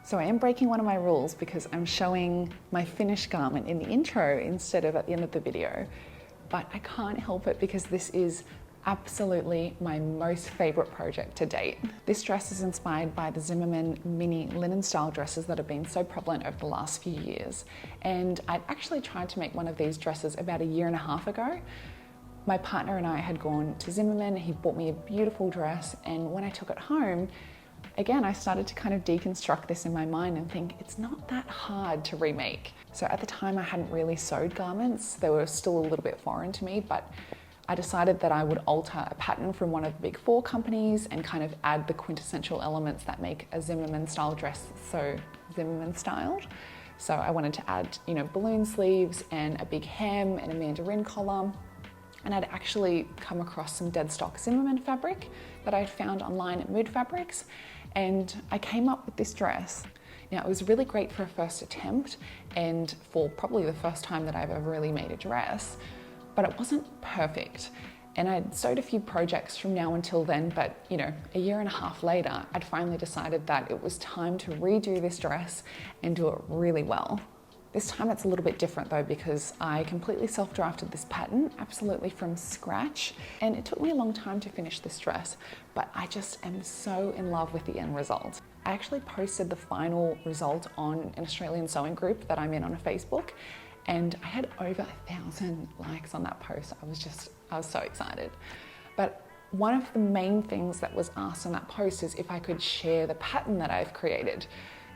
So I am breaking one of my rules because I'm showing my finished garment in the intro instead of at the end of the video. But I can't help it because this is absolutely my most favorite project to date. This dress is inspired by the Zimmermann mini linen style dresses that have been so prevalent over the last few years. And I'd actually tried to make one of these dresses about a year and a half ago. My partner and I had gone to Zimmermann, he bought me a beautiful dress, and when I took it home, again, I started to kind of deconstruct this in my mind and think it's not that hard to remake. So at the time I hadn't really sewed garments. They were still a little bit foreign to me, but I decided that I would alter a pattern from one of the big four companies and kind of add the quintessential elements that make a Zimmermann style dress so Zimmermann styled. So I wanted to add, balloon sleeves and a big hem and a mandarin collar. And I'd actually come across some dead stock Zimmermann fabric that I'd found online at Mood Fabrics, and I came up with this dress. Now, it was really great for a first attempt and for probably the first time that I've ever really made a dress, but it wasn't perfect. And I'd sewed a few projects from now until then, but a year and a half later, I'd finally decided that it was time to redo this dress and do it really well. This time it's a little bit different though, because I completely self-drafted this pattern, absolutely from scratch. And it took me a long time to finish this dress, but I just am so in love with the end result. I actually posted the final result on an Australian sewing group that I'm in on Facebook, and I had over 1,000 likes on that post. I was so excited. But one of the main things that was asked on that post is if I could share the pattern that I've created.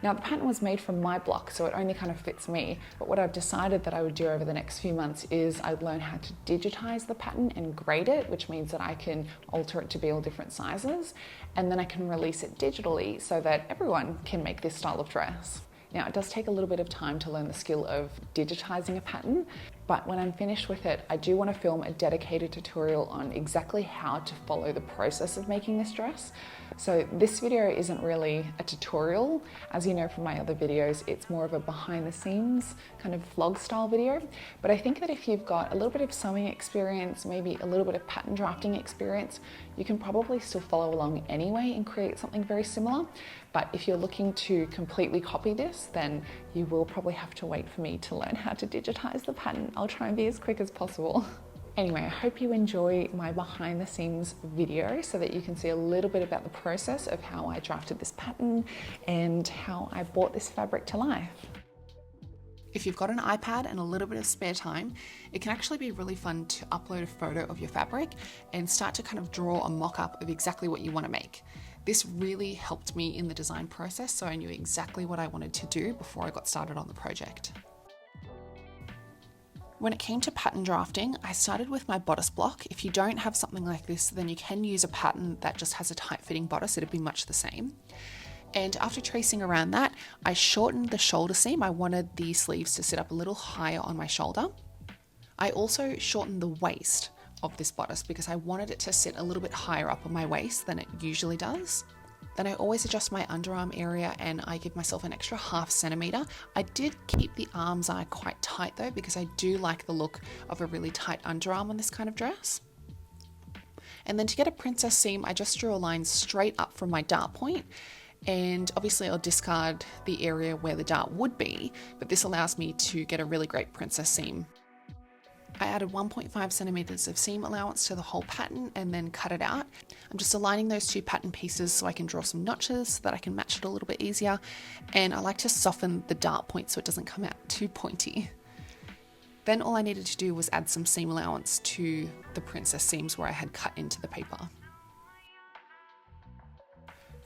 Now, the pattern was made from my block, so it only kind of fits me. But what I've decided that I would do over the next few months is I'd learn how to digitize the pattern and grade it, which means that I can alter it to be all different sizes. And then I can release it digitally so that everyone can make this style of dress. Now, it does take a little bit of time to learn the skill of digitizing a pattern, but when I'm finished with it, I do want to film a dedicated tutorial on exactly how to follow the process of making this dress. So this video isn't really a tutorial. As you know from my other videos, it's more of a behind the scenes kind of vlog style video. But I think that if you've got a little bit of sewing experience, maybe a little bit of pattern drafting experience, you can probably still follow along anyway and create something very similar. But if you're looking to completely copy this, then you will probably have to wait for me to learn how to digitize the pattern. I'll try and be as quick as possible. Anyway, I hope you enjoy my behind the scenes video so that you can see a little bit about the process of how I drafted this pattern and how I brought this fabric to life. If you've got an iPad and a little bit of spare time, it can actually be really fun to upload a photo of your fabric and start to kind of draw a mock-up of exactly what you want to make. This really helped me in the design process, so I knew exactly what I wanted to do before I got started on the project. When it came to pattern drafting, I started with my bodice block. If you don't have something like this, then you can use a pattern that just has a tight fitting bodice. It'd be much the same. And after tracing around that, I shortened the shoulder seam. I wanted the sleeves to sit up a little higher on my shoulder. I also shortened the waist of this bodice because I wanted it to sit a little bit higher up on my waist than it usually does. Then I always adjust my underarm area and I give myself an extra 0.5 centimeter. I did keep the arm's eye quite tight though, because I do like the look of a really tight underarm on this kind of dress. And then to get a princess seam, I just drew a line straight up from my dart point. And obviously I'll discard the area where the dart would be, but this allows me to get a really great princess seam. I added 1.5 centimeters of seam allowance to the whole pattern and then cut it out. I'm just aligning those two pattern pieces so I can draw some notches so that I can match it a little bit easier. And I like to soften the dart point so it doesn't come out too pointy. Then all I needed to do was add some seam allowance to the princess seams where I had cut into the paper.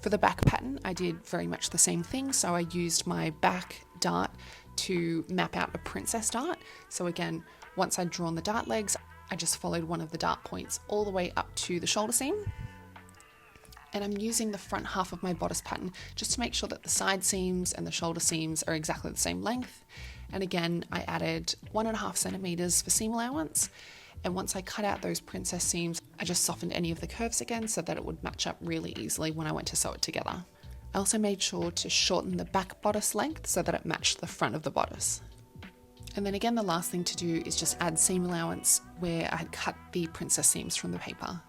For the back pattern, I did very much the same thing. So I used my back dart to map out a princess dart. So again, once I'd drawn the dart legs, I just followed one of the dart points all the way up to the shoulder seam. And I'm using the front half of my bodice pattern just to make sure that the side seams and the shoulder seams are exactly the same length. And again, I added 1.5 centimeters for seam allowance. And once I cut out those princess seams, I just softened any of the curves again so that it would match up really easily when I went to sew it together. I also made sure to shorten the back bodice length so that it matched the front of the bodice. And then again, the last thing to do is just add seam allowance where I had cut the princess seams from the paper.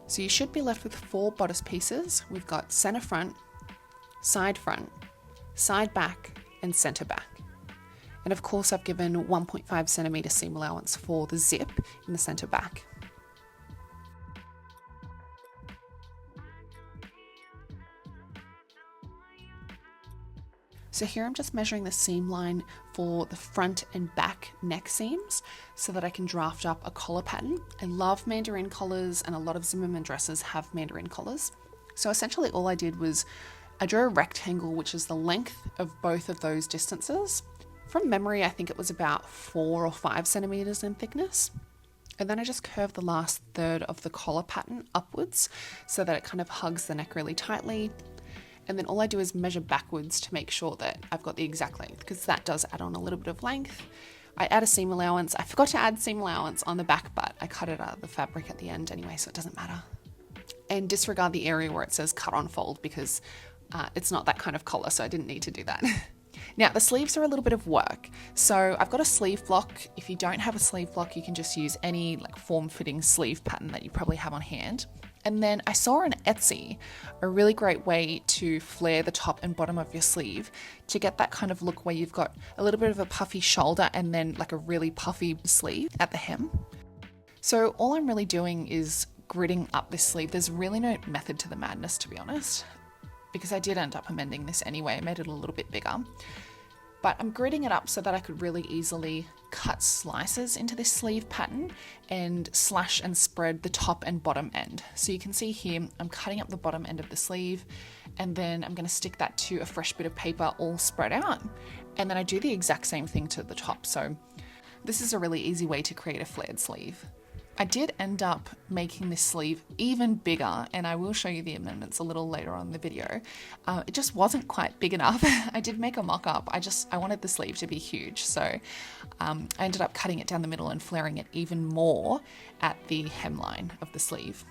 So you should be left with 4 bodice pieces. We've got center front, side back, and center back. And of course I've given 1.5 centimeter seam allowance for the zip in the center back. So here I'm just measuring the seam line for the front and back neck seams so that I can draft up a collar pattern. I love mandarin collars, and a lot of Zimmermann dresses have mandarin collars. So essentially all I did was I drew a rectangle, which is the length of both of those distances. From memory, I think it was about 4 or 5 centimeters in thickness. And then I just curved the last third of the collar pattern upwards so that it kind of hugs the neck really tightly. And then all I do is measure backwards to make sure that I've got the exact length, because that does add on a little bit of length. I add a seam allowance. I forgot to add seam allowance on the back, but I cut it out of the fabric at the end anyway, so it doesn't matter. And disregard the area where it says cut on fold, because it's not that kind of collar, so I didn't need to do that. Now the sleeves are a little bit of work. So I've got a sleeve block. If you don't have a sleeve block, you can just use any like form-fitting sleeve pattern that you probably have on hand. And then I saw on Etsy a really great way to flare the top and bottom of your sleeve to get that kind of look where you've got a little bit of a puffy shoulder and then like a really puffy sleeve at the hem. So all I'm really doing is gridding up this sleeve. There's really no method to the madness, to be honest, because I did end up amending this anyway. I made it a little bit bigger. But I'm gridding it up so that I could really easily cut slices into this sleeve pattern and slash and spread the top and bottom end. So you can see here, I'm cutting up the bottom end of the sleeve, and then I'm going to stick that to a fresh bit of paper all spread out. And then I do the exact same thing to the top. So this is a really easy way to create a flared sleeve. I did end up making this sleeve even bigger, and I will show you the amendments a little later on in the video. It just wasn't quite big enough. I did make a mock-up. I wanted the sleeve to be huge, so I ended up cutting it down the middle and flaring it even more at the hemline of the sleeve.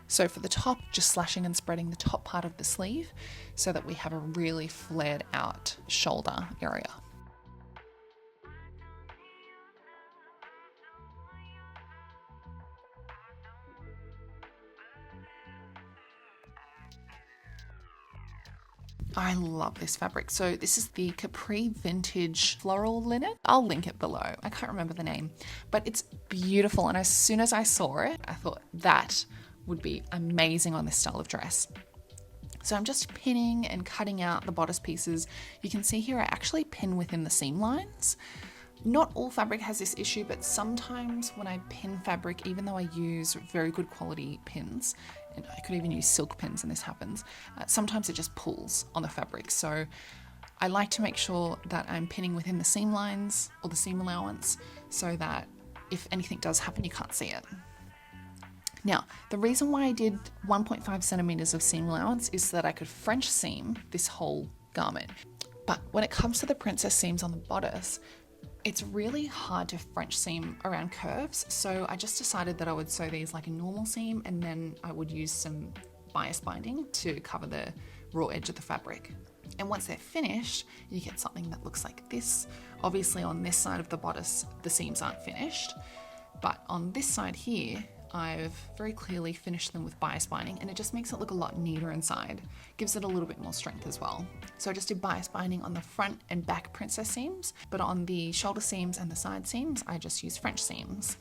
So for the top, just slashing and spreading the top part of the sleeve so that we have a really flared out shoulder area. I love this fabric. So this is the Capri Vintage Floral Linen. I'll link it below. I can't remember the name, but it's beautiful. And as soon as I saw it, I thought that would be amazing on this style of dress. So I'm just pinning and cutting out the bodice pieces. You can see here I actually pin within the seam lines. Not all fabric has this issue, but sometimes when I pin fabric, even though I use very good quality pins, and I could even use silk pins and this happens, sometimes it just pulls on the fabric. So I like to make sure that I'm pinning within the seam lines or the seam allowance so that if anything does happen, you can't see it. Now, the reason why I did 1.5 centimeters of seam allowance is so that I could French seam this whole garment. But when it comes to the princess seams on the bodice, it's really hard to French seam around curves, so I just decided that I would sew these like a normal seam, and then I would use some bias binding to cover the raw edge of the fabric. And once they're finished, you get something that looks like this. Obviously on this side of the bodice, the seams aren't finished, but on this side here, I've very clearly finished them with bias binding, and it just makes it look a lot neater inside. Gives it a little bit more strength as well. So I just did bias binding on the front and back princess seams, but on the shoulder seams and the side seams, I just use French seams.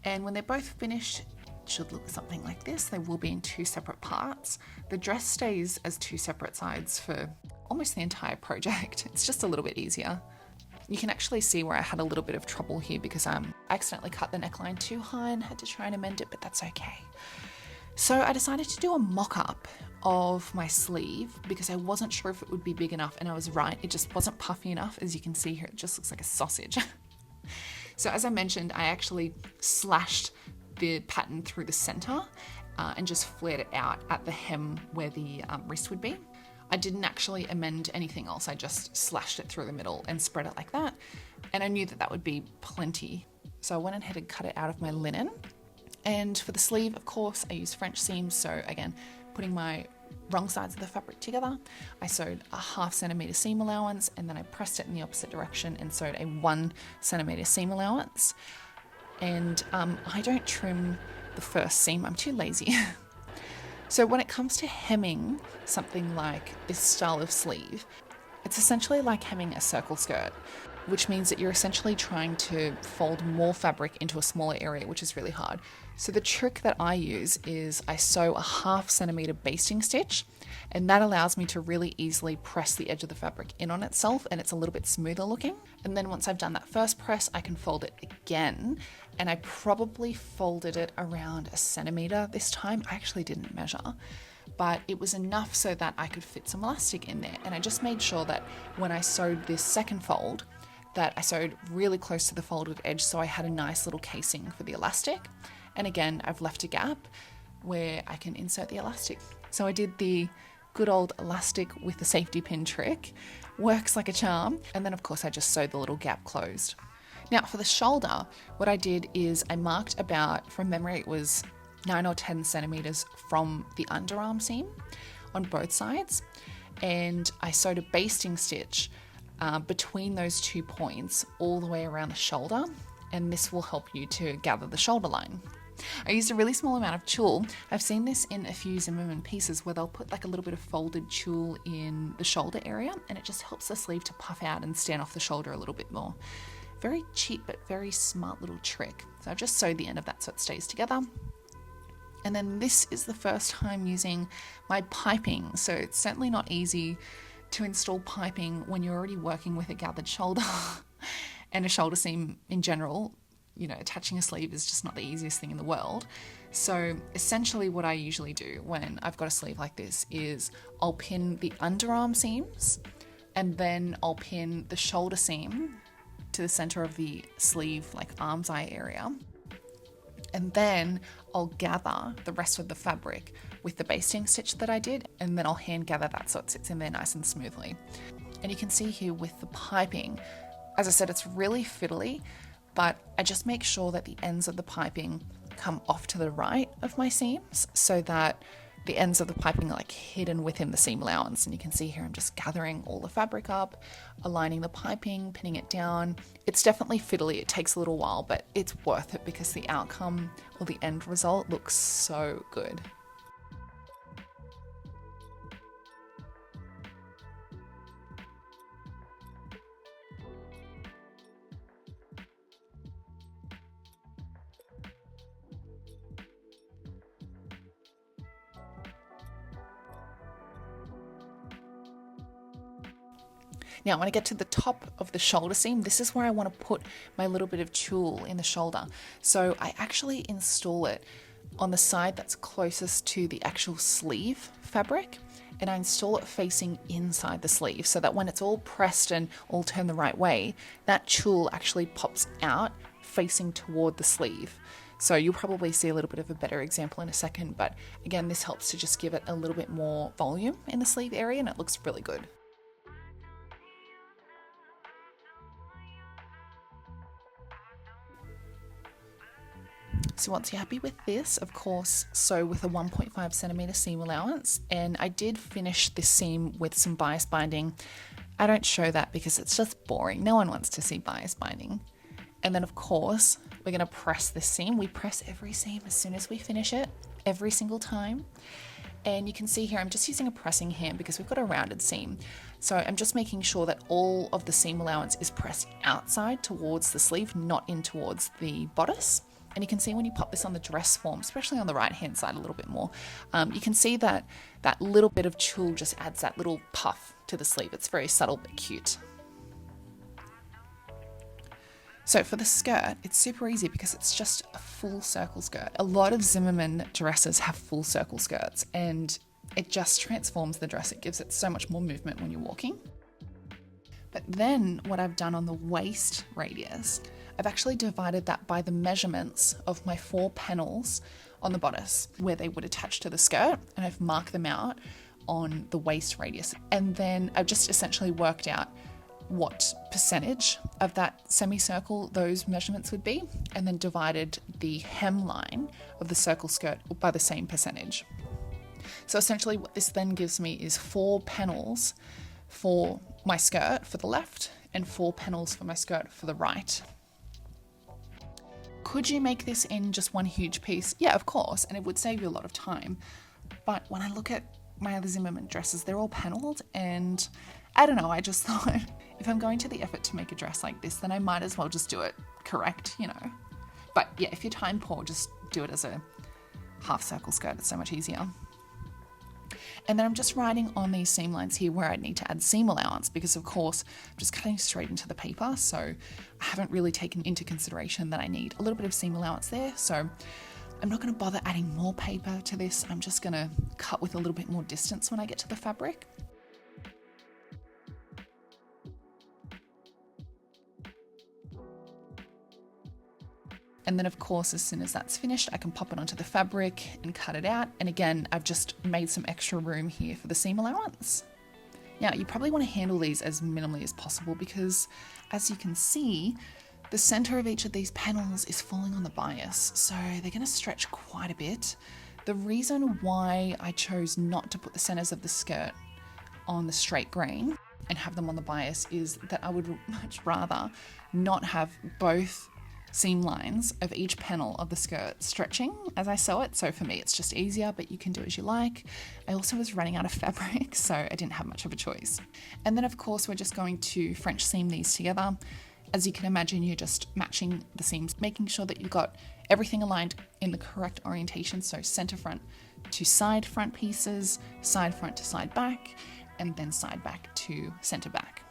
And when they're both finished, it should look something like this. They will be in 2 separate parts. The dress stays as 2 separate sides for almost the entire project. It's just a little bit easier. You can actually see where I had a little bit of trouble here because I accidentally cut the neckline too high and had to try and amend it, but that's okay. So I decided to do a mock-up of my sleeve because I wasn't sure if it would be big enough, and I was right, it just wasn't puffy enough. As you can see here, it just looks like a sausage. So as I mentioned, I actually slashed the pattern through the center and just flared it out at the hem where the wrist would be. I didn't actually amend anything else. I just slashed it through the middle and spread it like that. And I knew that that would be plenty. So I went ahead and cut it out of my linen. And for the sleeve, of course, I used French seams. So again, putting my wrong sides of the fabric together, I sewed a 0.5 centimeter seam allowance, and then I pressed it in the opposite direction and sewed a 1 centimeter seam allowance. And I don't trim the first seam. I'm too lazy. So when it comes to hemming something like this style of sleeve, it's essentially like hemming a circle skirt, which means that you're essentially trying to fold more fabric into a smaller area, which is really hard. So the trick that I use is I sew a 1/2 centimeter basting stitch, and that allows me to really easily press the edge of the fabric in on itself, and it's a little bit smoother looking. And then once I've done that first press, I can fold it again, and I probably folded it around 1 centimeter this time. I actually didn't measure, but it was enough so that I could fit some elastic in there. And I just made sure that when I sewed this second fold, that I sewed really close to the folded edge so I had a nice little casing for the elastic. And again, I've left a gap where I can insert the elastic. So I did the good old elastic with the safety pin trick. Works like a charm. And then of course I just sewed the little gap closed. Now for the shoulder, what I did is I marked about, from memory, it was 9 or 10 centimeters from the underarm seam on both sides. And I sewed a basting stitch between those 2 points all the way around the shoulder, and this will help you to gather the shoulder line. I used a really small amount of tulle. I've seen this in a few Zimmermann pieces where they'll put like a little bit of folded tulle in the shoulder area, and it just helps the sleeve to puff out and stand off the shoulder a little bit more. Very cheap but very smart little trick. So I've just sewed the end of that so it stays together. And then this is the first time using my piping, so it's certainly not easy to install piping when you're already working with a gathered shoulder and a shoulder seam in general. You know, attaching a sleeve is just not the easiest thing in the world. So essentially what I usually do when I've got a sleeve like this is I'll pin the underarm seams, and then I'll pin the shoulder seam to the center of the sleeve, like arm's eye area. And then I'll gather the rest of the fabric with the basting stitch that I did, and then I'll hand gather that so it sits in there nice and smoothly. And you can see here with the piping, as I said, it's really fiddly, but I just make sure that the ends of the piping come off to the right of my seams so that the ends of the piping are like hidden within the seam allowance. And you can see here I'm just gathering all the fabric up, aligning the piping, pinning it down. It's definitely fiddly, it takes a little while, but it's worth it because the outcome or the end result looks so good. Now, when I get to the top of the shoulder seam, this is where I want to put my little bit of tulle in the shoulder. So I actually install it on the side that's closest to the actual sleeve fabric, and I install it facing inside the sleeve so that when it's all pressed and all turned the right way, that tulle actually pops out facing toward the sleeve. So you'll probably see a little bit of a better example in a second, but again, this helps to just give it a little bit more volume in the sleeve area, and it looks really good. So once you're happy with this, of course, sew with a 1.5 centimeter seam allowance. And I did finish this seam with some bias binding. I don't show that because it's just boring. No one wants to see bias binding. And then of course, we're gonna press this seam. We press every seam as soon as we finish it, every single time. And you can see here, I'm just using a pressing hand because we've got a rounded seam. So I'm just making sure that all of the seam allowance is pressed outside towards the sleeve, not in towards the bodice. And you can see when you pop this on the dress form, especially on the right hand side a little bit more, you can see that that little bit of tulle just adds that little puff to the sleeve. It's very subtle but cute. So for the skirt, it's super easy because it's just a full circle skirt. A lot of Zimmermann dresses have full circle skirts, and it just transforms the dress. It gives it so much more movement when you're walking. But then what I've done on the waist radius, I've actually divided that by the measurements of my 4 panels on the bodice where they would attach to the skirt, and I've marked them out on the waist radius. And then I've just essentially worked out what percentage of that semicircle those measurements would be, and then divided the hemline of the circle skirt by the same percentage. So essentially what this then gives me is 4 panels for my skirt for the left and 4 panels for my skirt for the right. Could you make this in just one huge piece? Yeah, of course, and it would save you a lot of time. But when I look at my other Zimmermann dresses, they're all panelled, and I don't know, I just thought if I'm going to the effort to make a dress like this, then I might as well just do it correct, you know. But yeah, if you're time poor, just do it as a half circle skirt. It's so much easier. And then I'm just writing on these seam lines here where I need to add seam allowance, because of course I'm just cutting straight into the paper, so I haven't really taken into consideration that I need a little bit of seam allowance there. So I'm not going to bother adding more paper to this. I'm just going to cut with a little bit more distance when I get to the fabric. And then of course, as soon as that's finished, I can pop it onto the fabric and cut it out. And again, I've just made some extra room here for the seam allowance. Now, you probably want to handle these as minimally as possible, because as you can see, the center of each of these panels is falling on the bias, so they're going to stretch quite a bit. The reason why I chose not to put the centers of the skirt on the straight grain and have them on the bias is that I would much rather not have both seam lines of each panel of the skirt stretching as I sew it. So for me, it's just easier, but you can do as you like. I also was running out of fabric, so I didn't have much of a choice. And then of course, we're just going to French seam these together. As you can imagine, you're just matching the seams, making sure that you've got everything aligned in the correct orientation. So center front to side front pieces, side front to side back, and then side back to center back.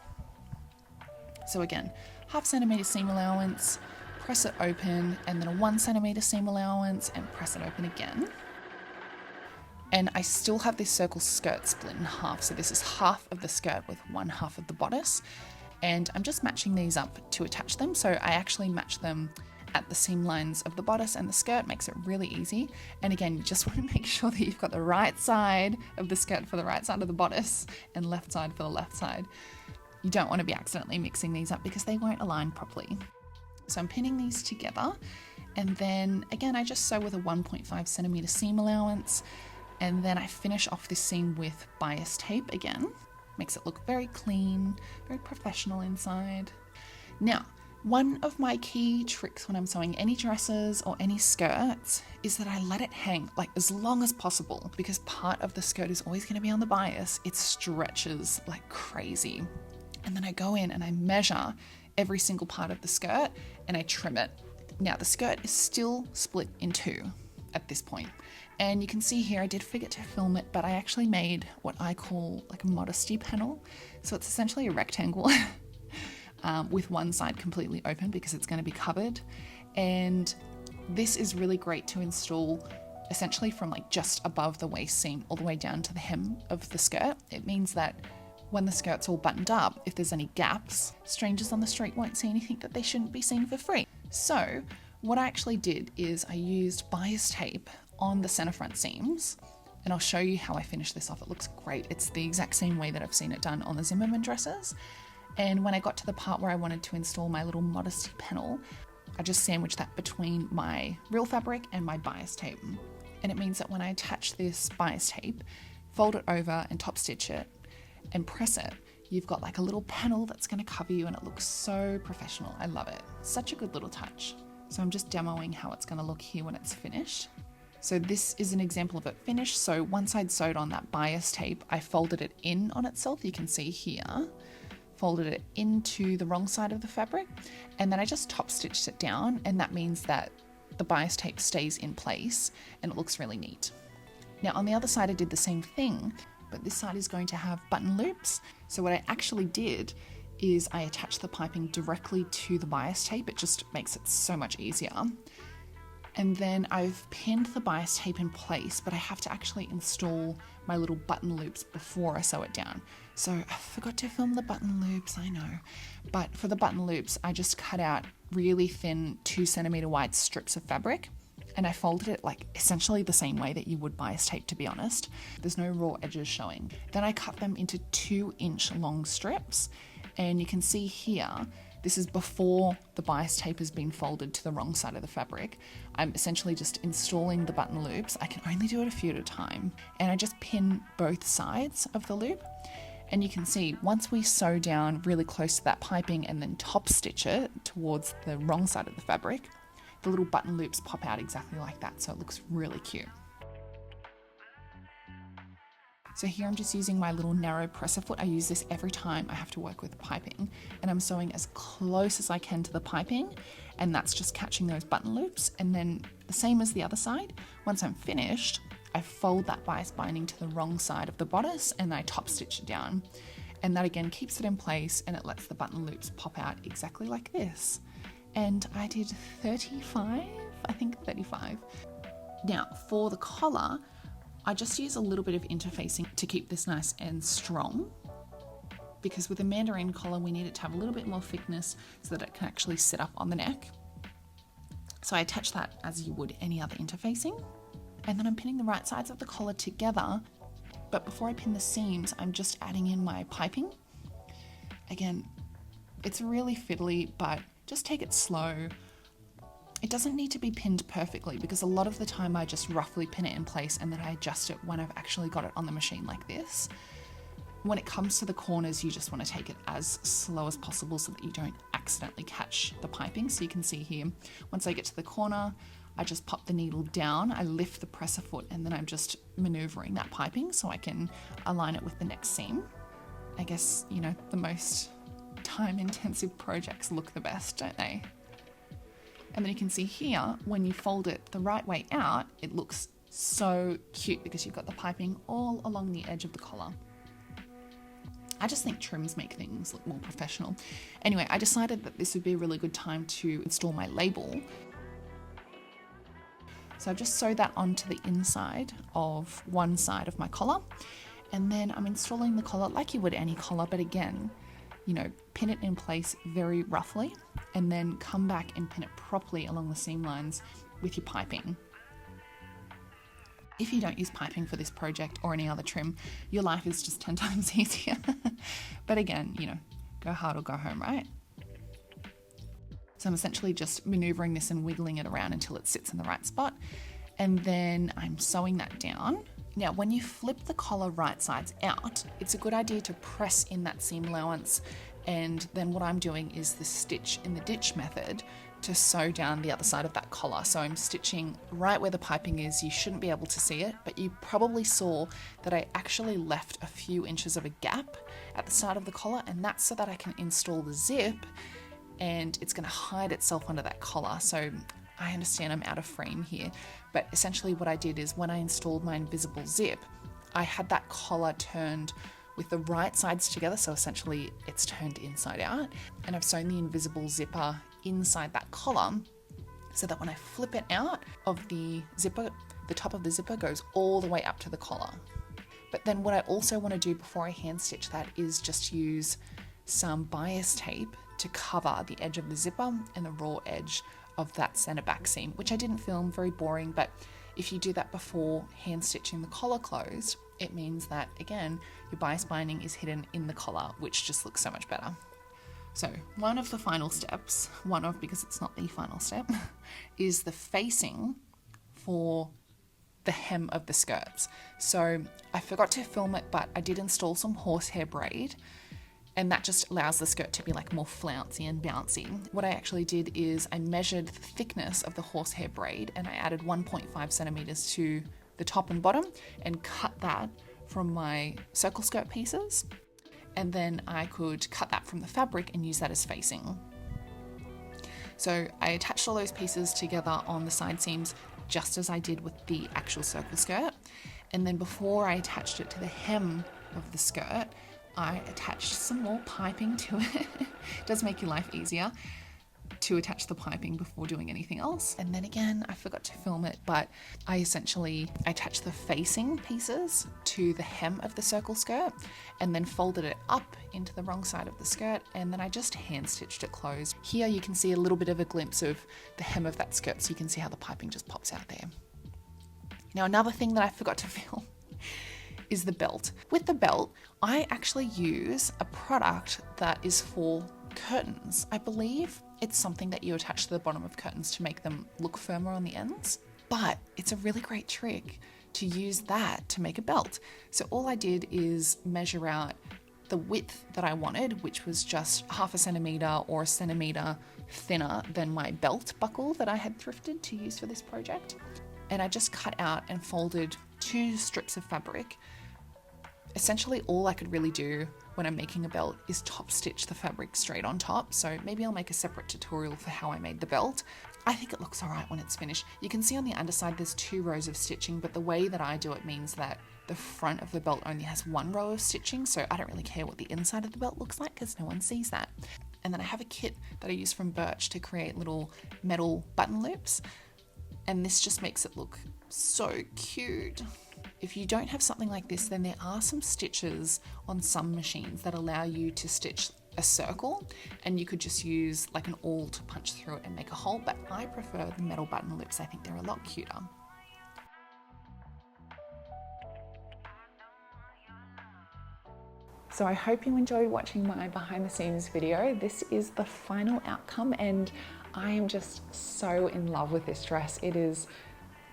So again, 0.5 centimeter seam allowance, press it open, and then a 1 centimeter seam allowance and press it open again. And I still have this circle skirt split in half. So this is half of the skirt with one half of the bodice. And I'm just matching these up to attach them. So I actually match them at the seam lines of the bodice and the skirt, makes it really easy. And again, you just want to make sure that you've got the right side of the skirt for the right side of the bodice and left side for the left side. You don't want to be accidentally mixing these up because they won't align properly. So I'm pinning these together, and then again, I just sew with a 1.5 centimeter seam allowance, and then I finish off this seam with bias tape again. Makes it look very clean, very professional inside. Now, one of my key tricks when I'm sewing any dresses or any skirts is that I let it hang like as long as possible, because part of the skirt is always going to be on the bias. It stretches like crazy. And then I go in and I measure every single part of the skirt and I trim it. Now the skirt is still split in two at this point. And you can see here, I did forget to film it, but I actually made what I call like a modesty panel. So it's essentially a rectangle with one side completely open because it's going to be covered. And this is really great to install essentially from like just above the waist seam all the way down to the hem of the skirt. It means that when the skirt's all buttoned up, if there's any gaps, strangers on the street won't see anything that they shouldn't be seeing for free. So what I actually did is I used bias tape on the center front seams, and I'll show you how I finished this off. It looks great. It's the exact same way that I've seen it done on the Zimmermann dresses. And when I got to the part where I wanted to install my little modesty panel, I just sandwiched that between my real fabric and my bias tape. And it means that when I attach this bias tape, fold it over and top stitch it, and press it, you've got like a little panel that's going to cover you, and it looks so professional. I love it. Such a good little touch. So I'm just demoing how it's going to look here when it's finished. So this is an example of it finished. So once I'd sewed on that bias tape, I folded it in on itself. You can see here, folded it into the wrong side of the fabric, and then I just top stitched it down, and that means that the bias tape stays in place and it looks really neat. Now on the other side, I did the same thing, but this side is going to have button loops. So what I actually did is I attached the piping directly to the bias tape. It just makes it so much easier. And then I've pinned the bias tape in place, but I have to actually install my little button loops before I sew it down. So I forgot to film the button loops, I know. But for the button loops, I just cut out really thin 2 centimeter wide strips of fabric, and I folded it like essentially the same way that you would bias tape, to be honest. There's no raw edges showing. Then I cut them into 2-inch long strips, and you can see here, this is before the bias tape has been folded to the wrong side of the fabric. I'm essentially just installing the button loops. I can only do it a few at a time, and I just pin both sides of the loop. And you can see once we sew down really close to that piping and then top stitch it towards the wrong side of the fabric, the little button loops pop out exactly like that. So it looks really cute. So here I'm just using my little narrow presser foot. I use this every time I have to work with piping, and I'm sewing as close as I can to the piping, and that's just catching those button loops. And then the same as the other side, once I'm finished, I fold that bias binding to the wrong side of the bodice and I top stitch it down. And that again keeps it in place, and it lets the button loops pop out exactly like this. And I did 35, I think 35. Now for the collar, I just use a little bit of interfacing to keep this nice and strong, because with a mandarin collar we need it to have a little bit more thickness so that it can actually sit up on the neck. So I attach that as you would any other interfacing, and then I'm pinning the right sides of the collar together. But before I pin the seams, I'm just adding in my piping. Again, it's really fiddly, but just take it slow. It doesn't need to be pinned perfectly, because a lot of the time I just roughly pin it in place and then I adjust it when I've actually got it on the machine like this. When it comes to the corners, you just want to take it as slow as possible so that you don't accidentally catch the piping. So you can see here, once I get to the corner, I just pop the needle down, I lift the presser foot, and then I'm just maneuvering that piping so I can align it with the next seam. I guess, you know, the most time-intensive projects look the best, don't they? And then you can see here, when you fold it the right way out, it looks so cute because you've got the piping all along the edge of the collar. I just think trims make things look more professional. Anyway, I decided that this would be a really good time to install my label. So I've just sewed that onto the inside of one side of my collar. And then I'm installing the collar like you would any collar, but again, you know, pin it in place very roughly and then come back and pin it properly along the seam lines with your piping. If you don't use piping for this project or any other trim, your life is just 10 times easier. But again, you know, go hard or go home, right? So I'm essentially just maneuvering this and wiggling it around until it sits in the right spot. And then I'm sewing that down. Now, when you flip the collar right sides out, it's a good idea to press in that seam allowance. And then what I'm doing is the stitch in the ditch method to sew down the other side of that collar. So I'm stitching right where the piping is. You shouldn't be able to see it, but you probably saw that I actually left a few inches of a gap at the start of the collar, and that's so that I can install the zip and it's going to hide itself under that collar. So I understand I'm out of frame here, but essentially what I did is when I installed my invisible zip, I had that collar turned with the right sides together, so essentially it's turned inside out, and I've sewn the invisible zipper inside that collar so that when I flip it out of the zipper, the top of the zipper goes all the way up to the collar. But then what I also want to do before I hand stitch that is just use some bias tape to cover the edge of the zipper and the raw edge of that center back seam, which I didn't film, very boring, but if you do that before hand stitching the collar closed, it means that, again, your bias binding is hidden in the collar, which just looks so much better. So one of the final steps, because it's not the final step, is the facing for the hem of the skirts. So I forgot to film it, but I did install some horsehair braid, and that just allows the skirt to be like more flouncy and bouncy. What I actually did is I measured the thickness of the horsehair braid and I added 1.5 centimeters to the top and bottom and cut that from my circle skirt pieces. And then I could cut that from the fabric and use that as facing. So I attached all those pieces together on the side seams just as I did with the actual circle skirt. And then before I attached it to the hem of the skirt, I attached some more piping to it. It does make your life easier to attach the piping before doing anything else. And then again, I forgot to film it, but I essentially attached the facing pieces to the hem of the circle skirt and then folded it up into the wrong side of the skirt, and then I just hand stitched it closed. Here you can see a little bit of a glimpse of the hem of that skirt, so you can see how the piping just pops out there. Now, another thing that I forgot to film is the belt. With the belt, I actually use a product that is for curtains. I believe it's something that you attach to the bottom of curtains to make them look firmer on the ends, but it's a really great trick to use that to make a belt. So all I did is measure out the width that I wanted, which was just 1/2 centimeter or 1 centimeter thinner than my belt buckle that I had thrifted to use for this project. And I just cut out and folded 2 strips of fabric. Essentially all I could really do when I'm making a belt is top stitch the fabric straight on top. So maybe I'll make a separate tutorial for how I made the belt. I think it looks all right when it's finished. You can see on the underside there's 2 rows of stitching, but the way that I do it means that the front of the belt only has 1 row of stitching, so I don't really care what the inside of the belt looks like because no one sees that. And then I have a kit that I use from Birch to create little metal button loops, and this just makes it look so cute. If you don't have something like this, then there are some stitches on some machines that allow you to stitch a circle, and you could just use like an awl to punch through it and make a hole, but I prefer the metal button loops. I think they're a lot cuter. So I hope you enjoyed watching my behind the scenes video. This is the final outcome and I am just so in love with this dress. It is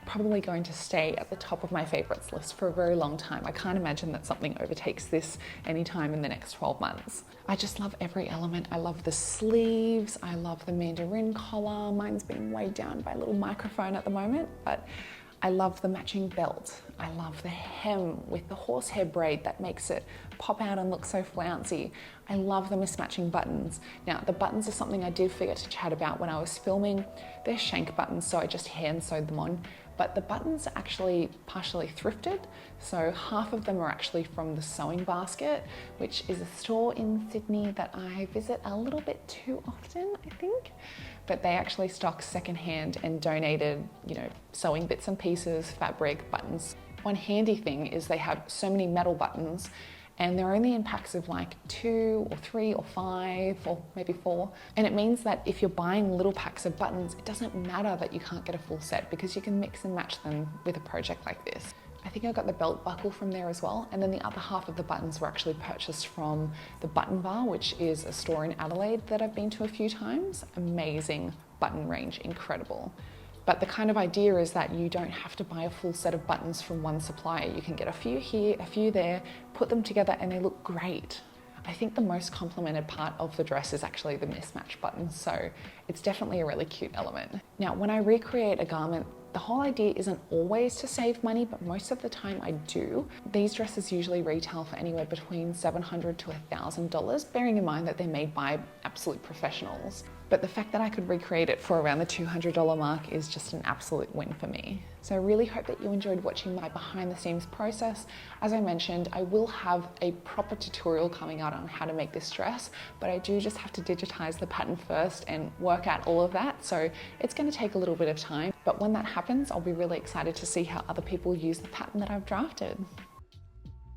probably going to stay at the top of my favorites list for a very long time. I can't imagine that something overtakes this anytime in the next 12 months. I just love every element. I love the sleeves, I love the mandarin collar. Mine's being weighed down by a little microphone at the moment, but I love the matching belt. I love the hem with the horsehair braid that makes it pop out and look so flouncy. I love the mismatching buttons. Now, the buttons are something I did forget to chat about when I was filming. They're shank buttons, so I just hand sewed them on. But the buttons are actually partially thrifted. So half of them are actually from the Sewing Basket, which is a store in Sydney that I visit a little bit too often, I think. But they actually stock secondhand and donated, sewing bits and pieces, fabric, buttons. One handy thing is they have so many metal buttons and they're only in packs of like 2 or 3 or 5 or maybe 4. And it means that if you're buying little packs of buttons, it doesn't matter that you can't get a full set because you can mix and match them with a project like this. I think I got the belt buckle from there as well. And then the other half of the buttons were actually purchased from the Button Bar, which is a store in Adelaide that I've been to a few times. Amazing button range, incredible. But the kind of idea is that you don't have to buy a full set of buttons from one supplier. You can get a few here, a few there, put them together and they look great. I think the most complimented part of the dress is actually the mismatched buttons, so it's definitely a really cute element. Now, when I recreate a garment, the whole idea isn't always to save money, but most of the time I do. These dresses usually retail for anywhere between $700 to $1,000, bearing in mind that they're made by absolute professionals. But the fact that I could recreate it for around the $200 mark is just an absolute win for me. So I really hope that you enjoyed watching my behind the scenes process. As I mentioned, I will have a proper tutorial coming out on how to make this dress, but I do just have to digitize the pattern first and work out all of that. So it's going to take a little bit of time, but when that happens, I'll be really excited to see how other people use the pattern that I've drafted.